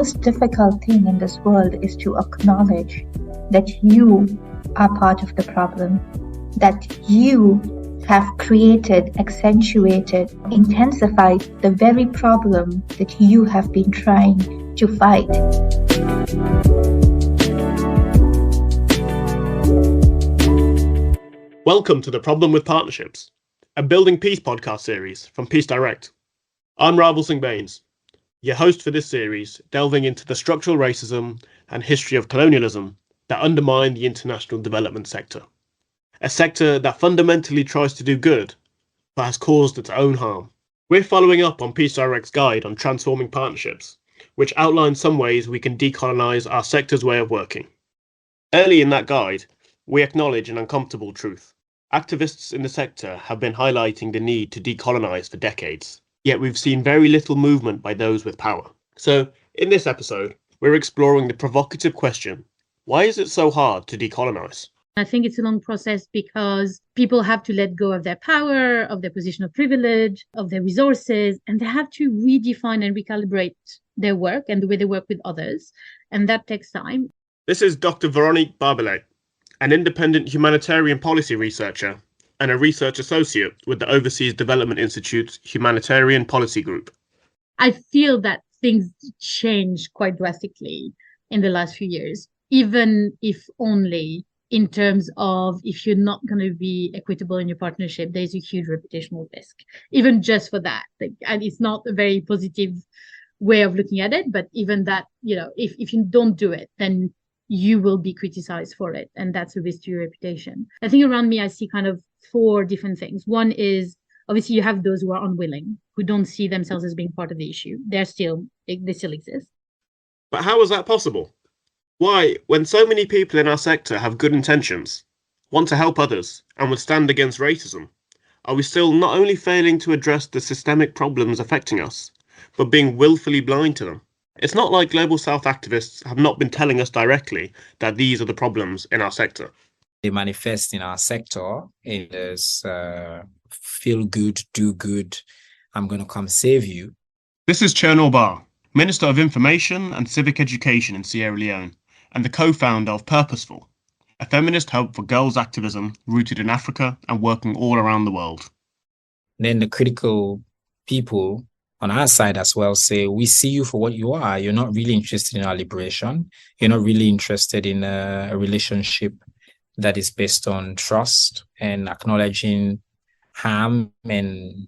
most difficult thing in this world is to acknowledge that you are part of the problem, that you have created, accentuated, intensified the very problem that you have been trying to fight. Welcome to The Problem with Partnerships, a Building Peace podcast series from Peace Direct. I'm Raval Singh Bains, your host for this series, delving into the structural racism and history of colonialism that undermine the international development sector. A sector that fundamentally tries to do good, but has caused its own harm. We're following up on Peace Direct's guide on transforming partnerships, which outlines some ways we can decolonize our sector's way of working. Early in that guide, we acknowledge an uncomfortable truth. Activists in the sector have been highlighting the need to decolonize for decades, yet we've seen very little movement by those with power. So, in this episode, we're exploring the provocative question, why is it so hard to decolonize? I think it's a long process because people have to let go of their power, of their position of privilege, of their resources, and they have to redefine and recalibrate their work and the way they work with others. And that takes time. This is Dr. Véronique Barbelet, an independent humanitarian policy researcher and a research associate with the Overseas Development Institute's Humanitarian Policy Group. I feel that things changed quite drastically in the last few years, even if only in terms of if you're not going to be equitable in your partnership, there's a huge reputational risk, even just for that. And it's not a very positive way of looking at it, but even that, if you don't do it, then you will be criticized for it. And that's a risk to your reputation. I think around me, I see kind of four different things. One is, obviously, you have those who are unwilling, who don't see themselves as being part of the issue. They still exist. But how is that possible? Why, when so many people in our sector have good intentions, want to help others, and would stand against racism, are we still not only failing to address the systemic problems affecting us, but being willfully blind to them? It's not like Global South activists have not been telling us directly that these are the problems in our sector. They manifest in our sector in this feel good, do good, I'm going to come save you. This is Cherno Bar, Minister of Information and Civic Education in Sierra Leone, and the co-founder of Purposeful, a feminist hub for girls' activism rooted in Africa and working all around the world. Then the critical people on our side as well say, we see you for what you are. You're not really interested in our liberation. You're not really interested in a relationship that is based on trust and acknowledging harm and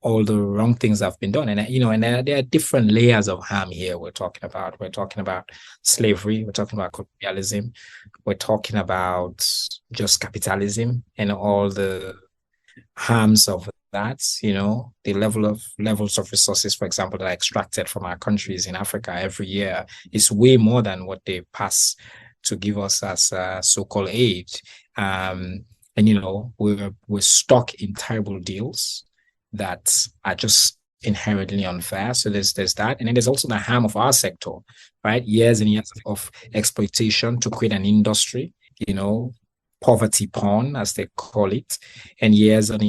all the wrong things that have been done. And there are different layers of harm here we're talking about. We're talking about slavery. We're talking about colonialism. We're talking about just capitalism and all the harms of that, the levels of resources, for example, that are extracted from our countries in Africa every year is way more than what they pass to give us as so-called aid. We're stuck in terrible deals that are just inherently unfair. So there's that. And then there's also the harm of our sector, right? Years and years of exploitation to create an industry, poverty porn, as they call it, and years of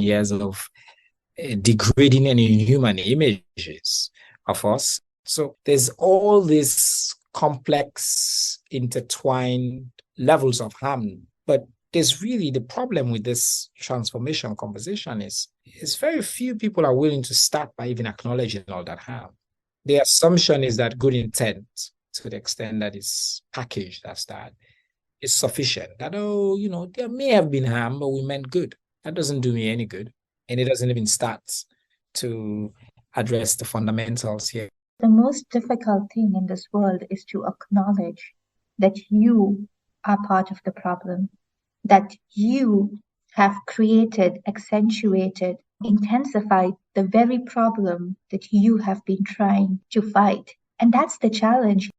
degrading and inhuman images of us. So there's all these complex, intertwined levels of harm. But there's really the problem with this transformation conversation is very few people are willing to start by even acknowledging all that harm. The assumption is that good intent, to the extent that it's packaged as that, is sufficient. That, there may have been harm, but we meant good. That doesn't do me any good. And it doesn't even start to address the fundamentals here. The most difficult thing in this world is to acknowledge that you are part of the problem, that you have created, accentuated, intensified the very problem that you have been trying to fight. And that's the challenge.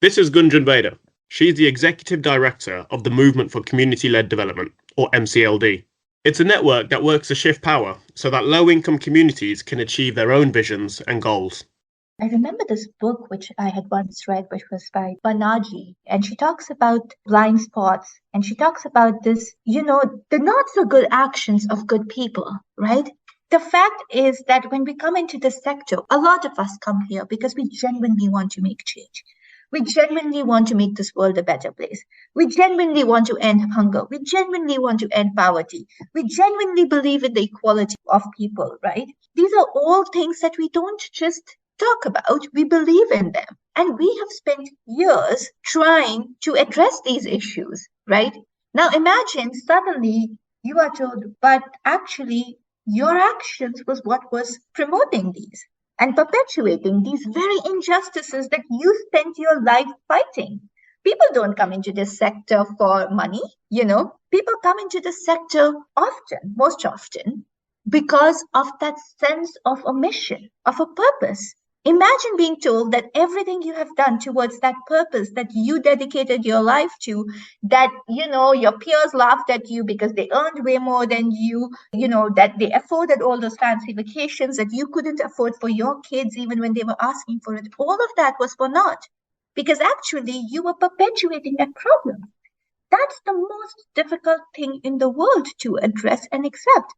This is Gunjan Veda. She's the Executive Director of the Movement for Community-Led Development, or MCLD. It's a network that works to shift power so that low-income communities can achieve their own visions and goals. I remember this book which I had once read, which was by Banaji, and she talks about blind spots, and she talks about this, the not so good actions of good people, right? the fact is that when we come into this sector, a lot of us come here because we genuinely want to make change. We genuinely want to make this world a better place. We genuinely want to end hunger. We genuinely want to end poverty. We genuinely believe in the equality of people, right? These are all things that we don't just talk about, we believe in them. And we have spent years trying to address these issues, right? Now imagine suddenly you are told, but actually your actions was what was promoting these and perpetuating these very injustices that you spent your life fighting. People don't come into this sector for money, People come into this sector often, most often, because of that sense of a mission, of a purpose. Imagine being told that everything you have done towards that purpose that you dedicated your life to, that, your peers laughed at you because they earned way more than you, that they afforded all those fancy vacations that you couldn't afford for your kids even when they were asking for it. All of that was for naught because actually you were perpetuating that problem. That's the most difficult thing in the world to address and accept.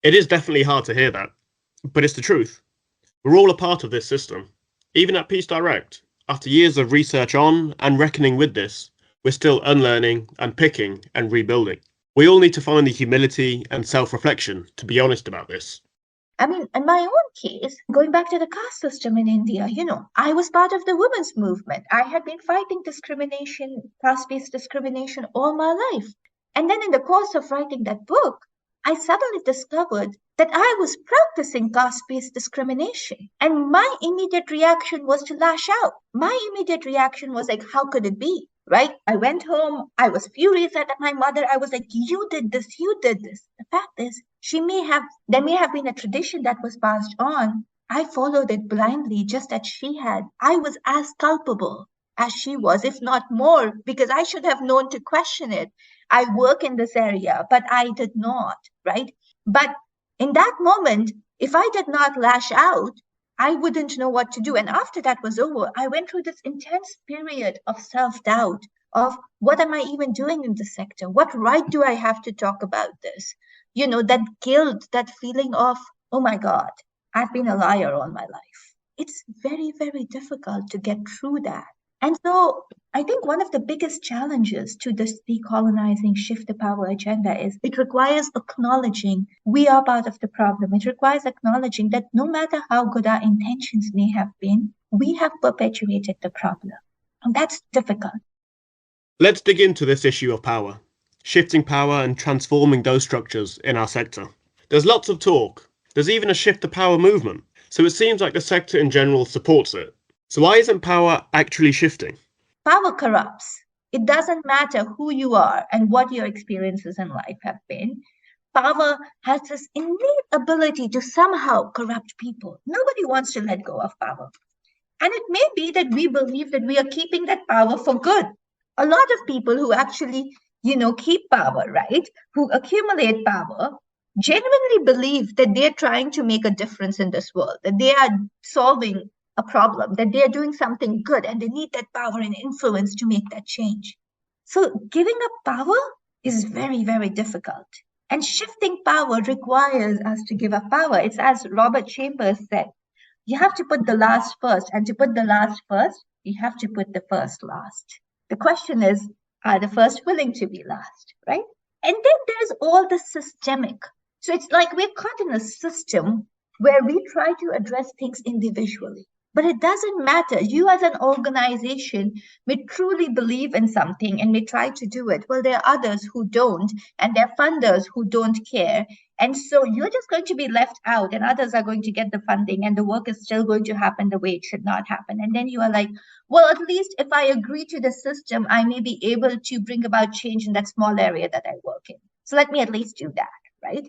It is definitely hard to hear that, but it's the truth. We're all a part of this system. Even at Peace Direct, after years of research on and reckoning with this, we're still unlearning, unpicking and rebuilding. We all need to find the humility and self-reflection to be honest about this. I mean, in my own case, going back to the caste system in India, I was part of the women's movement. I had been fighting discrimination, caste-based discrimination all my life. And then in the course of writing that book, I suddenly discovered that I was practicing caste-based discrimination. And my immediate reaction was to lash out. My immediate reaction was like, how could it be? Right? I went home. I was furious at my mother. I was like, you did this, you did this. The fact is, there may have been a tradition that was passed on. I followed it blindly, just as she had. I was as culpable as she was, if not more, because I should have known to question it. I work in this area, but I did not, right? But in that moment, if I did not lash out, I wouldn't know what to do. And after that was over, I went through this intense period of self-doubt of what am I even doing in the sector? What right do I have to talk about this? That guilt, that feeling of, oh my God, I've been a liar all my life. It's very, very difficult to get through that. And so I think one of the biggest challenges to this decolonizing shift the power agenda is it requires acknowledging we are part of the problem. It requires acknowledging that no matter how good our intentions may have been, we have perpetuated the problem. And that's difficult. Let's dig into this issue of power, shifting power and transforming those structures in our sector. There's lots of talk. There's even a shift the power movement. So it seems like the sector in general supports it. So why isn't power actually shifting? Power corrupts. It doesn't matter who you are and what your experiences in life have been. Power has this innate ability to somehow corrupt people. Nobody wants to let go of power. And it may be that we believe that we are keeping that power for good. A lot of people who actually, keep power, right? Who accumulate power, genuinely believe that they're trying to make a difference in this world, that they are solving a problem, that they are doing something good and they need that power and influence to make that change. So giving up power is very, very difficult. And shifting power requires us to give up power. It's as Robert Chambers said, you have to put the last first, and to put the last first, you have to put the first last. The question is, are the first willing to be last, right? And then there's all the systemic. So it's like we're caught in a system where we try to address things individually. But it doesn't matter. You as an organization may truly believe in something and may try to do it. Well, there are others who don't, and there are funders who don't care. And so you're just going to be left out, and others are going to get the funding, and the work is still going to happen the way it should not happen. And then you are like, well, at least if I agree to the system, I may be able to bring about change in that small area that I work in. So let me at least do that, right?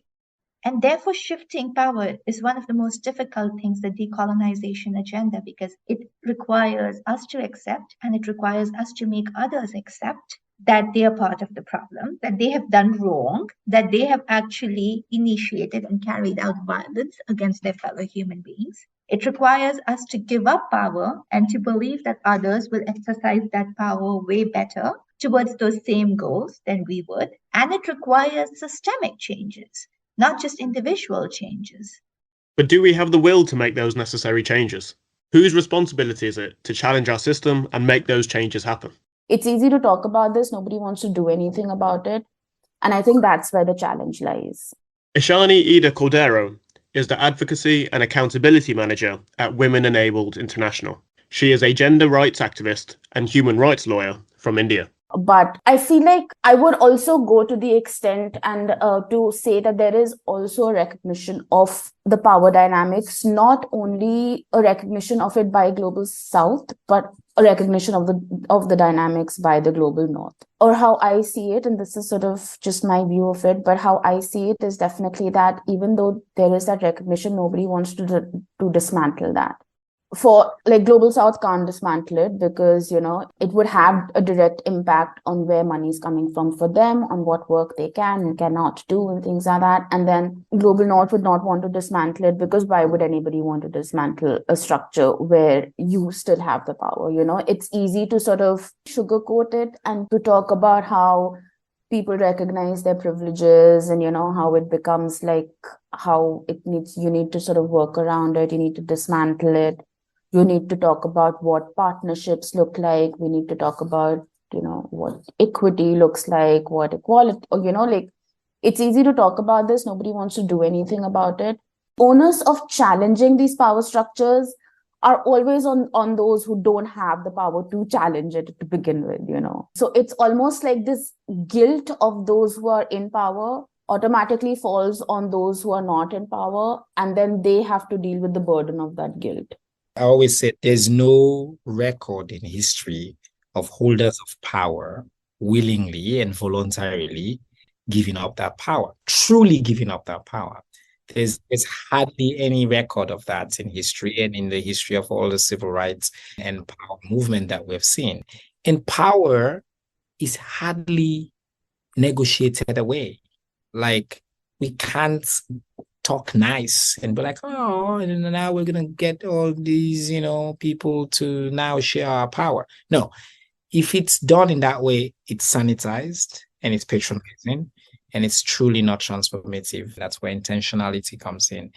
And therefore, shifting power is one of the most difficult things, the decolonization agenda, because it requires us to accept, and it requires us to make others accept that they are part of the problem, that they have done wrong, that they have actually initiated and carried out violence against their fellow human beings. It requires us to give up power and to believe that others will exercise that power way better towards those same goals than we would. And it requires systemic changes. not just individual changes. But do we have the will to make those necessary changes? Whose responsibility is it to challenge our system and make those changes happen? It's easy to talk about this. Nobody wants to do anything about it. And I think that's where the challenge lies. Ishani Ida Cordero is the Advocacy and Accountability Manager at Women Enabled International. She is a gender rights activist and human rights lawyer from India. But I feel like I would also go to the extent and to say that there is also a recognition of the power dynamics, not only a recognition of it by Global South, but a recognition of the dynamics by the Global North. Or how I see it, and this is sort of just my view of it, but how I see it is definitely that even though there is that recognition, nobody wants to dismantle that. For like Global South can't dismantle it because, it would have a direct impact on where money is coming from for them, on what work they can and cannot do and things like that. And then Global North would not want to dismantle it because why would anybody want to dismantle a structure where you still have the power? It's easy to sort of sugarcoat it and to talk about how people recognize their privileges and, how it becomes like how you need to sort of work around it. You need to dismantle it. You need to talk about what partnerships look like. We need to talk about, what equity looks like, what equality, it's easy to talk about this. Nobody wants to do anything about it. Onus of challenging these power structures are always on those who don't have the power to challenge it to begin with, So it's almost like this guilt of those who are in power automatically falls on those who are not in power, and then they have to deal with the burden of that guilt. I always say there's no record in history of holders of power willingly and voluntarily giving up that power, truly giving up that power. There's hardly any record of that in history and in the history of all the civil rights and power movement that we've seen. And power is hardly negotiated away. Like, we can't talk nice and be like, oh, and now we're going to get all these, people to now share our power. No, if it's done in that way, it's sanitized and it's patronizing and it's truly not transformative. That's where intentionality comes in.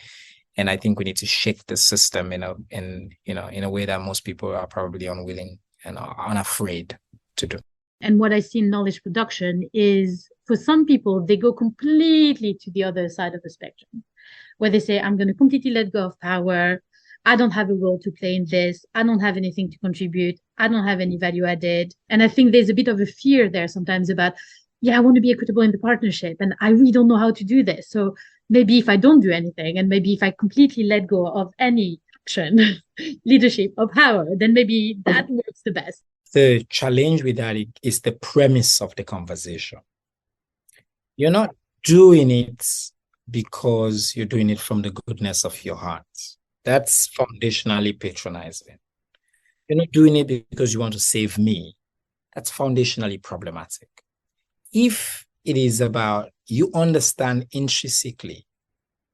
And I think we need to shake the system in a way that most people are probably unwilling and are unafraid to do. And what I see in knowledge production is, for some people, they go completely to the other side of the spectrum, where they say, I'm going to completely let go of power. I don't have a role to play in this. I don't have anything to contribute. I don't have any value added. And I think there's a bit of a fear there sometimes about, I want to be equitable in the partnership, and I really don't know how to do this. So maybe if I don't do anything, and maybe if I completely let go of any action, leadership or power, then maybe that works the best. The challenge with that is the premise of the conversation. You're not doing it because you're doing it from the goodness of your heart. That's foundationally patronizing. You're not doing it because you want to save me. That's foundationally problematic. If it is about you understand intrinsically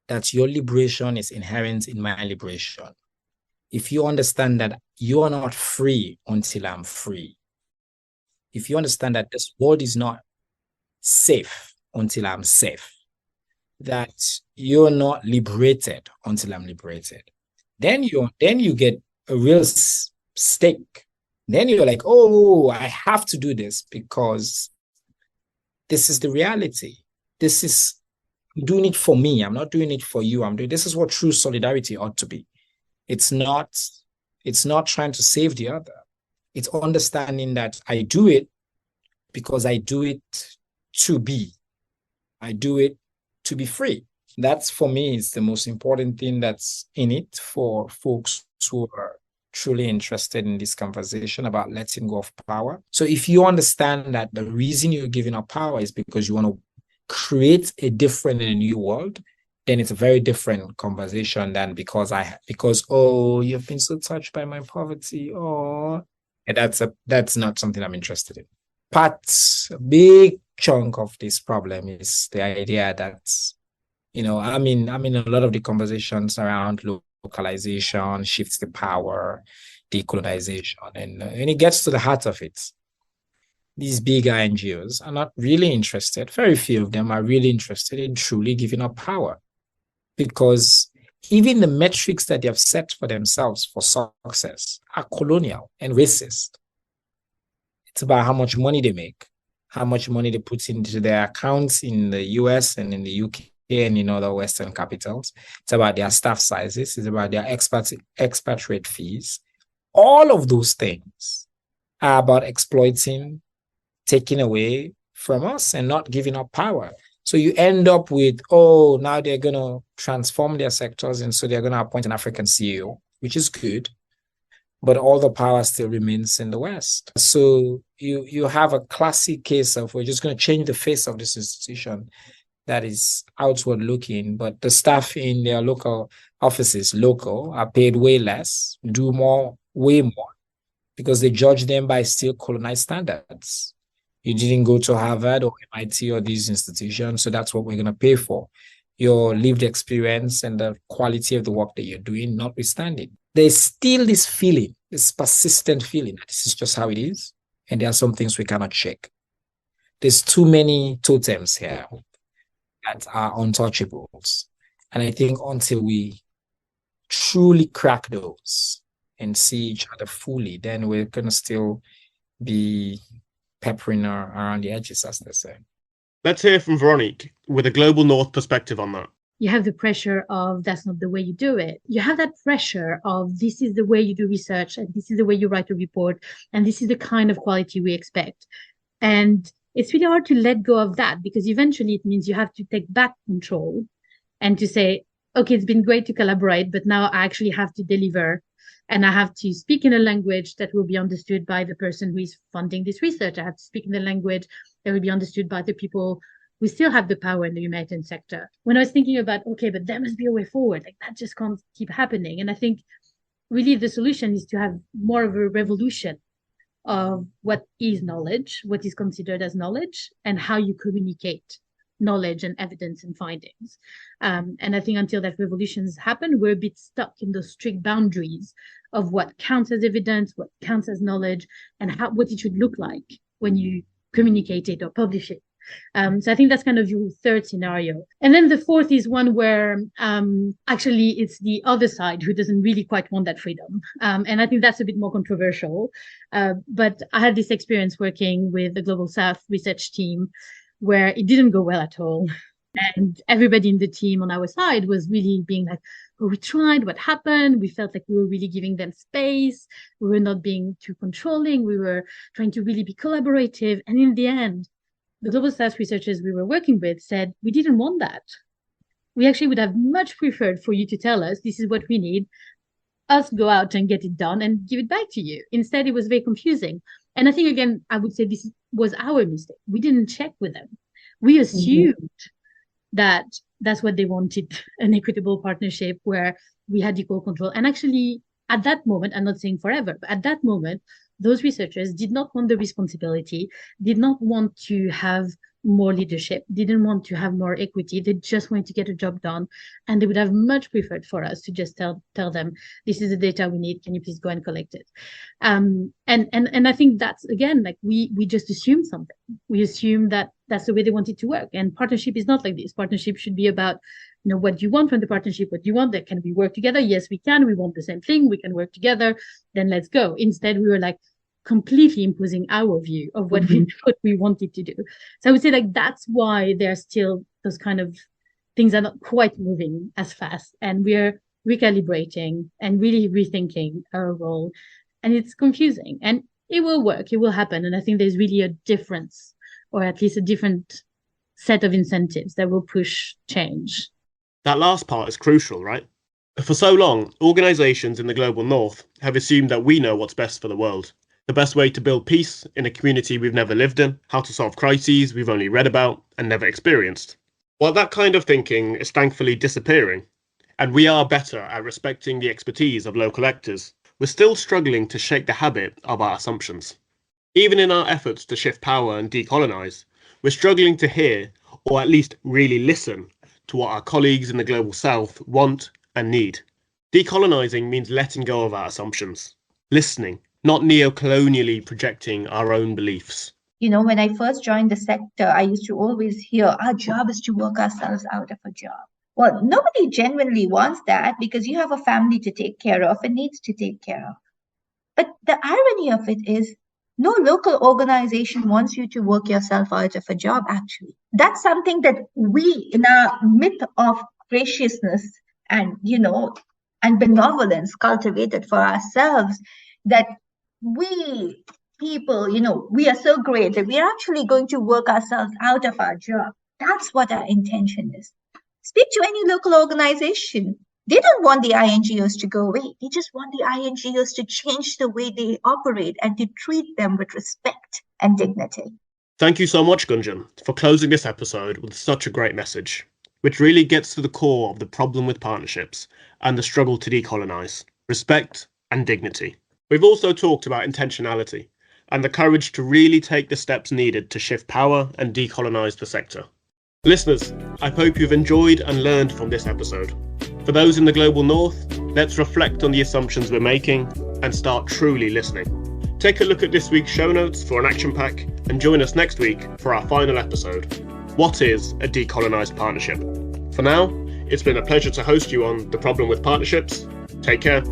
that your liberation is inherent in my liberation, if you understand that you are not free until I'm free, if you understand that this world is not safe until I'm safe, that you're not liberated until I'm liberated, then you get a real stake. Then you're like, oh, I have to do this because this is the reality. I'm doing it for me. I'm not doing it for you. This is what true solidarity ought to be. It's not trying to save the other. It's understanding that I do it because I do it to be. I do it to be free. That's, for me, is the most important thing that's in it for folks who are truly interested in this conversation about letting go of power. So if you understand that the reason you're giving up power is because you want to create a different and a new world, then it's a very different conversation than because you've been so touched by my poverty. Oh, and that's not something I'm interested in. A big chunk of this problem is the idea that, I'm in a lot of the conversations around localization, shifts to power, decolonization, and it gets to the heart of it. these bigger NGOs are not really interested. Very few of them are really interested in truly giving up power, because even the metrics that they have set for themselves for success are colonial and racist. It's about how much money they make, how much money they put into their accounts in the US and in the UK and in other Western capitals. It's about their staff sizes. It's about their expatriate fees. All of those things are about exploiting, taking away from us and not giving up power. So you end up with, oh, now they're going to transform their sectors, and so they're going to appoint an African CEO, which is good, but all the power still remains in the West. So you have a classic case of, we're just going to change the face of this institution that is outward looking, but the staff in their local offices, are paid way less, do more, way more, because they judge them by still colonized standards. You didn't go to Harvard or MIT or these institutions, so that's what we're going to pay for. Your lived experience and the quality of the work that you're doing, notwithstanding. There's still this feeling, this persistent feeling that this is just how it is, and there are some things we cannot shake. There's too many totems here that are untouchables. And I think until we truly crack those and see each other fully, then we're going to still be peppering around the edges, as they say. Let's hear from Veronique with a global North perspective on that. You have the pressure of that's not the way you do it. You have that pressure of this is the way you do research, and this is the way you write a report, and this is the kind of quality we expect. And it's really hard to let go of that, because eventually it means you have to take back control and to say, okay, it's been great to collaborate, but now I actually have to deliver, and I have to speak in a language that will be understood by the person who is funding this research. I have to speak in the language that will be understood by the people who still have the power in the humanitarian sector. When I was thinking about, okay, but there must be a way forward, like that just can't keep happening. And I think really the solution is to have more of a revolution of what is knowledge, what is considered as knowledge, and how you communicate knowledge and evidence and findings. And I think until that revolution has happened, we're a bit stuck in those strict boundaries of what counts as evidence, what counts as knowledge, and what it should look like when you communicate it or publish it. So I think that's kind of your third scenario. And then the fourth is one where actually it's the other side who doesn't really quite want that freedom. And I think that's a bit more controversial. But I had this experience working with the Global South research team where it didn't go well at all. And everybody in the team on our side was really being like, oh, we tried, what happened? We felt like we were really giving them space. We were not being too controlling. We were trying to really be collaborative. And in the end, the Global South researchers we were working with said, we didn't want that. We actually would have much preferred for you to tell us, this is what we need, us go out and get it done and give it back to you. Instead, it was very confusing. And I think, again, I would say this was our mistake. We didn't check with them. We assumed that that's what they wanted, an equitable partnership where we had equal control. And actually, at that moment, I'm not saying forever, but at that moment, those researchers did not want the responsibility, did not want to have more leadership, didn't want to have more equity. They just wanted to get a job done. And they would have much preferred for us to just tell them, this is the data we need. Can you please go and collect it? And I think that's, again, like we just assume something. We assume that that's the way they want it to work. And partnership is not like this. Partnership should be about, you know, what do you want from the partnership? What do you want? That can we work together? Yes, we can. We want the same thing. We can work together. Then let's go. Instead, we were like, completely imposing our view of what we wanted to do. So I would say like that's why there are still those kind of things are not quite moving as fast, and we're recalibrating and really rethinking our role, and it's confusing, and it will work, it will happen. And I think there's really a difference, or at least a different set of incentives that will push change. That last part is crucial, right? For so long, organisations in the global north have assumed that we know what's best for the world. The best way to build peace in a community we've never lived in, how to solve crises we've only read about and never experienced. While that kind of thinking is thankfully disappearing, and we are better at respecting the expertise of local actors, we're still struggling to shake the habit of our assumptions. Even in our efforts to shift power and decolonise, we're struggling to hear, or at least really listen, to what our colleagues in the Global South want and need. Decolonising means letting go of our assumptions, listening, not neo-colonially projecting our own beliefs. When I first joined the sector, I used to always hear our job is to work ourselves out of a job. Well, nobody genuinely wants that because you have a family to take care of and needs to take care of. But the irony of it is no local organization wants you to work yourself out of a job, actually. That's something that we, in our myth of graciousness and, and benevolence cultivated for ourselves, that we people, we are so great that we are actually going to work ourselves out of our job. That's what our intention is. Speak to any local organization. They don't want the INGOs to go away. They just want the INGOs to change the way they operate and to treat them with respect and dignity. Thank you so much, Gunjan, for closing this episode with such a great message, which really gets to the core of the problem with partnerships and the struggle to decolonize: respect and dignity. We've also talked about intentionality and the courage to really take the steps needed to shift power and decolonize the sector. Listeners, I hope you've enjoyed and learned from this episode. For those in the global north, let's reflect on the assumptions we're making and start truly listening. Take a look at this week's show notes for an action pack and join us next week for our final episode. What is a decolonized partnership? For now, it's been a pleasure to host you on The Problem with Partnerships. Take care.